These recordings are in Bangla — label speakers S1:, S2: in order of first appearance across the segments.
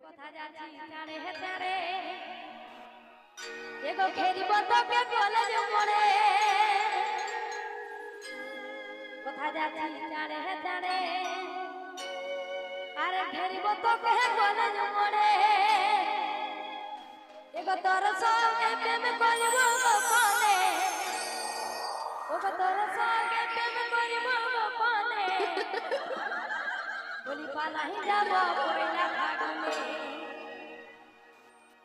S1: কথা যাচ্ছি টানে টানে এগো ঘেরিব তোকে কলেজ মোড়ে কথা যাচ্ছি টানে টানে আরে ঘেরিব তোকে কলেজ মোড়ে এগো তোর সঙ্গে প্রেম করিব গোপনে ওগো তোর সঙ্গে প্রেম করিব গোপনে বলি পালাই যাব কইলা ফাগুনে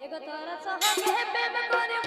S1: এগো তোর সঙ্গে প্রেম করিব